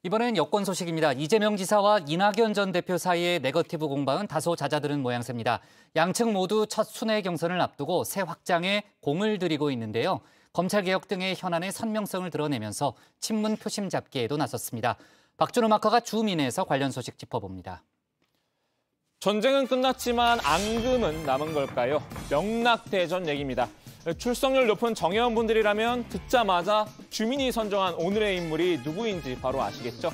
이번엔 여권 소식입니다. 이재명 지사와 이낙연 전 대표 사이의 네거티브 공방은 다소 잦아드는 모양새입니다. 양측 모두 첫 순회 경선을 앞두고 새 확장에 공을 들이고 있는데요. 검찰개혁 등의 현안의 선명성을 드러내면서 친문 표심 잡기에도 나섰습니다. 박준호 마커가 주민에서 관련 소식 짚어봅니다. 전쟁은 끝났지만 앙금은 남은 걸까요? 명락대전 얘기입니다. 출석률 높은 정의원 분들이라면 듣자마자 주민이 선정한 오늘의 인물이 누구인지 바로 아시겠죠?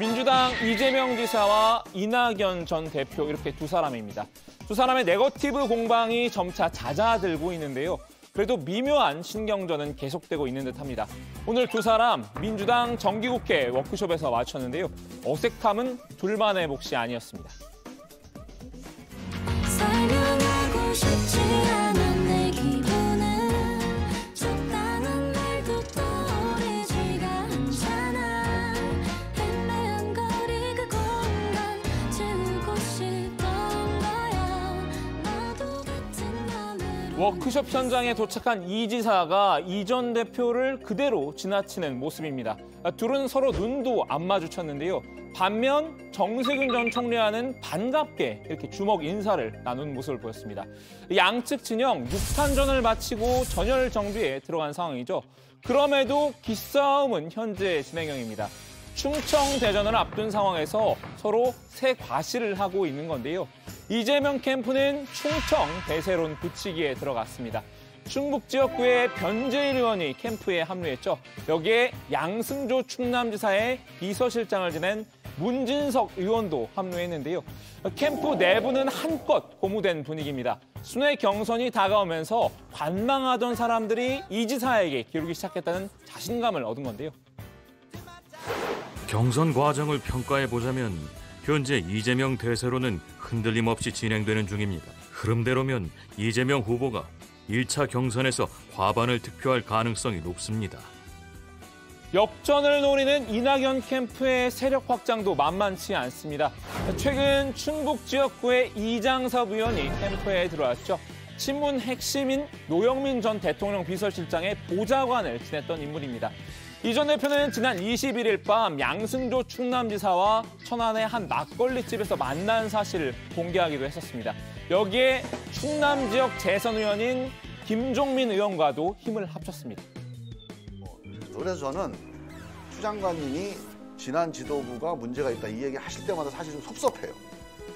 민주당 이재명 지사와 이낙연 전 대표 이렇게 두 사람입니다. 두 사람의 네거티브 공방이 점차 잦아들고 있는데요. 그래도 미묘한 신경전은 계속되고 있는 듯합니다. 오늘 두 사람 민주당 정기국회 워크숍에서 마주쳤는데요. 어색함은 둘만의 몫이 아니었습니다. 설명하고 싶지 않은 내 기분은 적당한 말도 떠오르지가 않잖아. 애매한 거리 그 공간 채우고 싶던 거야. 나도 같은 맘으로. 워크숍 현장에 도착한 이 지사가 이 전 대표를 그대로 지나치는 모습입니다. 둘은 서로 눈도 안 마주쳤는데요. 반면 정세균 전 총리와는 반갑게 이렇게 주먹 인사를 나눈 모습을 보였습니다. 양측 진영 6탄전을 마치고 전열 정비에 들어간 상황이죠. 그럼에도 기싸움은 현재 진행형입니다. 충청 대전을 앞둔 상황에서 서로 새 과시를 하고 있는 건데요. 이재명 캠프는 충청 대세론 붙이기에 들어갔습니다. 충북 지역구의 변재일 의원이 캠프에 합류했죠. 여기에 양승조 충남지사의 비서실장을 지낸 문진석 의원도 합류했는데요. 캠프 내부는 한껏 고무된 분위기입니다. 순회 경선이 다가오면서 관망하던 사람들이 이 지사에게 기울기 시작했다는 자신감을 얻은 건데요. 경선 과정을 평가해보자면 현재 이재명 대세로는 흔들림 없이 진행되는 중입니다. 흐름대로면 이재명 후보가 1차 경선에서 과반을 득표할 가능성이 높습니다. 역전을 노리는 이낙연 캠프의 세력 확장도 만만치 않습니다. 최근 충북 지역구의 이장섭 의원이 캠프에 들어왔죠. 친문 핵심인 노영민 전 대통령 비서실장의 보좌관을 지냈던 인물입니다. 이 전 대표는 지난 21일 밤 양승조 충남지사와 천안의 한 막걸리집에서 만난 사실을 공개하기도 했었습니다. 여기에 충남 지역 재선 의원인 김종민 의원과도 힘을 합쳤습니다. 그래서 저는 추 장관님이 지난 지도부가 문제가 있다 이 얘기 하실 때마다 사실 좀 섭섭해요.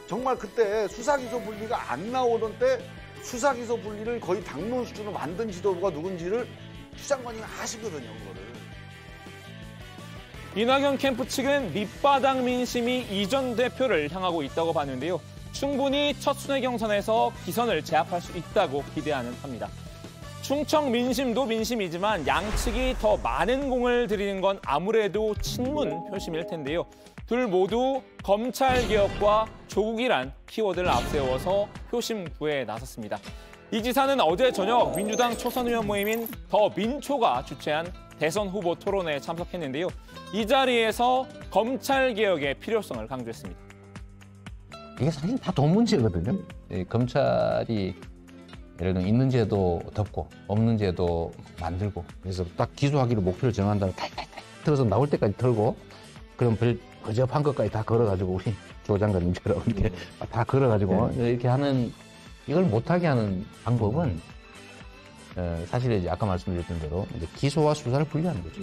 정말 그때 수사기소 분리가 안 나오던 때 수사기소 분리를 거의 당론 수준으로 만든 지도부가 누군지를 추 장관님이 아시거든요, 그거를. 이낙연 캠프 측은 밑바닥 민심이 이 전 대표를 향하고 있다고 봤는데요. 충분히 첫 순회 경선에서 기선을 제압할 수 있다고 기대하는 합니다. 충청 민심도 민심이지만 양측이 더 많은 공을 들이는 건 아무래도 친문 표심일 텐데요. 둘 모두 검찰개혁과 조국이란 키워드를 앞세워서 표심 구애에 나섰습니다. 이 지사는 어제 저녁 민주당 초선 의원 모임인 더 민초가 주최한 대선 후보 토론회에 참석했는데요. 이 자리에서 검찰개혁의 필요성을 강조했습니다. 이게 사실 다 돈 문제거든요. 검찰이 예를 들면 있는 죄도 덮고 없는 죄도 만들고 그래서 딱 기소하기로 목표를 정한 다음에 탈탈탈 들어서 나올 때까지 털고 그럼 거접한 것까지 다 걸어가지고 우리 조 장관님처럼 이렇게 다 걸어가지고 이렇게 하는 이걸 못하게 하는 방법은 사실 이제 아까 말씀드렸던 대로 이제 기소와 수사를 분리하는 거죠.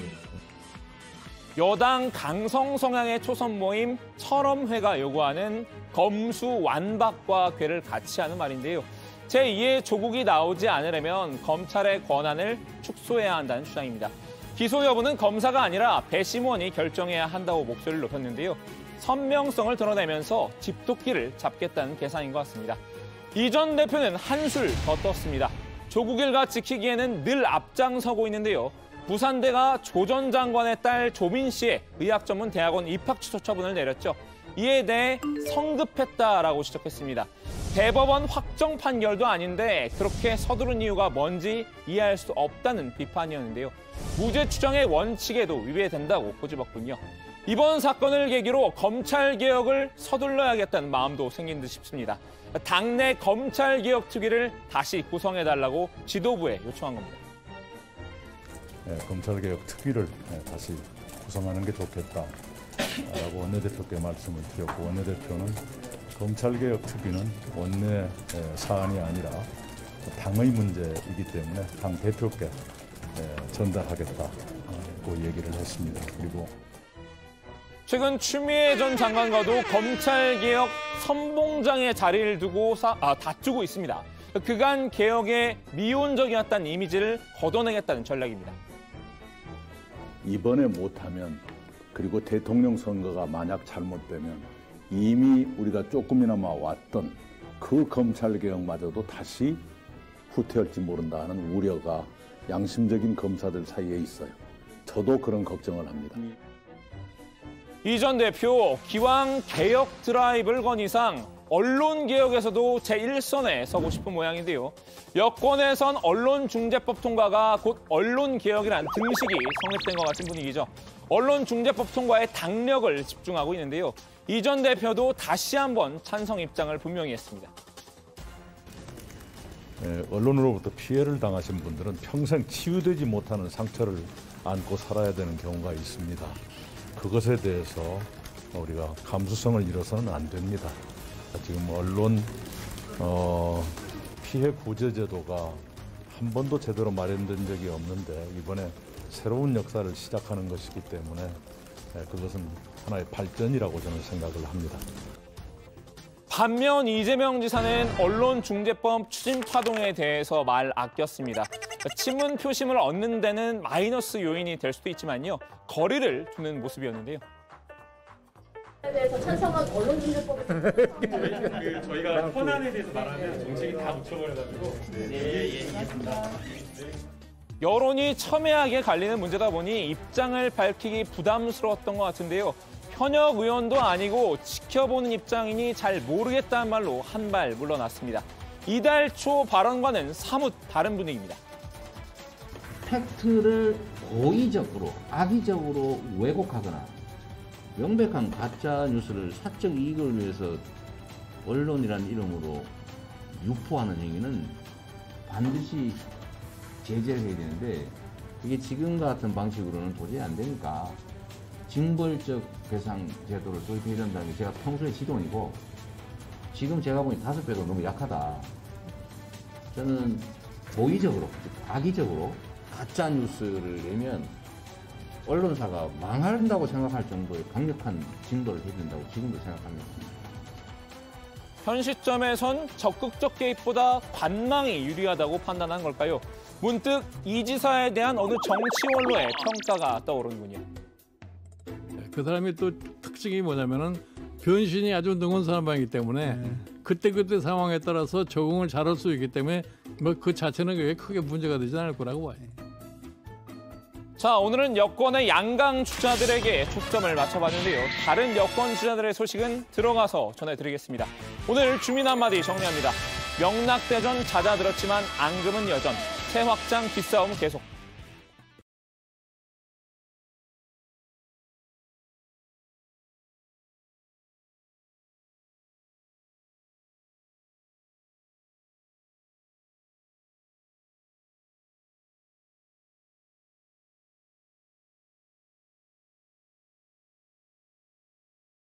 여당 강성 성향의 초선 모임 철험회가 요구하는 검수 완박과 괴를 같이 하는 말인데요. 제2의 조국이 나오지 않으려면 검찰의 권한을 축소해야 한다는 주장입니다. 기소 여부는 검사가 아니라 배심원이 결정해야 한다고 목소리를 높였는데요. 선명성을 드러내면서 집토끼를 잡겠다는 계산인 것 같습니다. 이 전 대표는 한술 더 떴습니다. 조국 일가 지키기에는 늘 앞장서고 있는데요. 부산대가 조 전 장관의 딸 조민 씨의 의학전문대학원 입학 취소 처분을 내렸죠. 이에 대해 성급했다라고 지적했습니다. 대법원 확정 판결도 아닌데 그렇게 서두른 이유가 뭔지 이해할 수 없다는 비판이었는데요. 무죄 추정의 원칙에도 위배된다고 꼬집었군요. 이번 사건을 계기로 검찰개혁을 서둘러야겠다는 마음도 생긴 듯 싶습니다. 당내 검찰개혁 특위를 다시 구성해달라고 지도부에 요청한 겁니다. 검찰개혁 특위를 다시 구성하는 게 좋겠다. 라고 원내대표께 말씀을 드렸고, 원내대표는 검찰개혁 추진은 원내 사안이 아니라 당의 문제이기 때문에 당 대표께 전달하겠다고 얘기를 했습니다. 그리고 최근 추미애 전 장관과도 검찰개혁 선봉장의 자리를 두고 다투고 있습니다. 그간 개혁에 미온적이었다는 이미지를 걷어내겠다는 전략입니다. 이번에 못하면, 그리고 대통령 선거가 만약 잘못되면 이미 우리가 조금이나마 왔던 그 검찰개혁마저도 다시 후퇴할지 모른다는 우려가 양심적인 검사들 사이에 있어요. 저도 그런 걱정을 합니다. 이 전 대표, 기왕 개혁 드라이브를 건 이상 언론개혁에서도 제1선에 서고 싶은 모양인데요. 여권에선 언론중재법 통과가 곧 언론개혁이란 등식이 성립된 것 같은 분위기죠. 언론중재법 통과에 당력을 집중하고 있는데요. 이 전 대표도 다시 한번 찬성 입장을 분명히 했습니다. 언론으로부터 피해를 당하신 분들은 평생 치유되지 못하는 상처를 안고 살아야 되는 경우가 있습니다. 그것에 대해서 우리가 감수성을 잃어서는 안 됩니다. 지금 언론 피해 구제 제도가 한 번도 제대로 마련된 적이 없는데 이번에 새로운 역사를 시작하는 것이기 때문에 그것은 하나의 발전이라고 저는 생각을 합니다. 반면 이재명 지사는 언론중재법 추진 파동에 대해서 말 아꼈습니다. 친문 표심을 얻는 데는 마이너스 요인이 될 수도 있지만요. 거리를 두는 모습이었는데요. 에 대해서 찬성한 언론중재법에 저희가 현안에 대해서 말하면 정책이 다 묻혀버려가지고 이해했습니다. 여론이 첨예하게 갈리는 문제다 보니 입장을 밝히기 부담스러웠던 것 같은데요. 현역 의원도 아니고 지켜보는 입장이니 잘 모르겠다는 말로 한 발 물러났습니다. 이달 초 발언과는 사뭇 다른 분위기입니다. 팩트를 고의적으로, 악의적으로 왜곡하거나 명백한 가짜 뉴스를 사적 이익을 위해서 언론이라는 이름으로 유포하는 행위는 반드시 제재를 해야 되는데 이게 지금 같은 방식으로는 도저히 안 되니까 징벌적 배상 제도를 도입해야 된다는 게 제가 평소의 지론이고 지금 제가 보니 5배도 너무 약하다. 저는 고의적으로, 악의적으로 가짜 뉴스를 내면 언론사가 망한다고 생각할 정도의 강력한 징벌을 해야 된다고 지금도 생각합니다. 현 시점에선 적극적 개입보다 관망이 유리하다고 판단한 걸까요? 문득 이 지사에 대한 어느 정치 원로의 평가가 떠오르는군요. 그 사람이 또 특징이 뭐냐면은 변신이 아주 능한 사람이기 때문에 그때그때 상황에 따라서 적응을 잘할 수 있기 때문에 뭐 그 자체는 그게 크게 문제가 되지 않을 거라고 봐요. 자, 오늘은 여권의 양강 주자들에게 초점을 맞춰봤는데요. 다른 여권 주자들의 소식은 들어가서 전해드리겠습니다. 오늘 주민 한마디 정리합니다. 명락대전 잦아들었지만 앙금은 여전, 새 확장 기싸움 계속.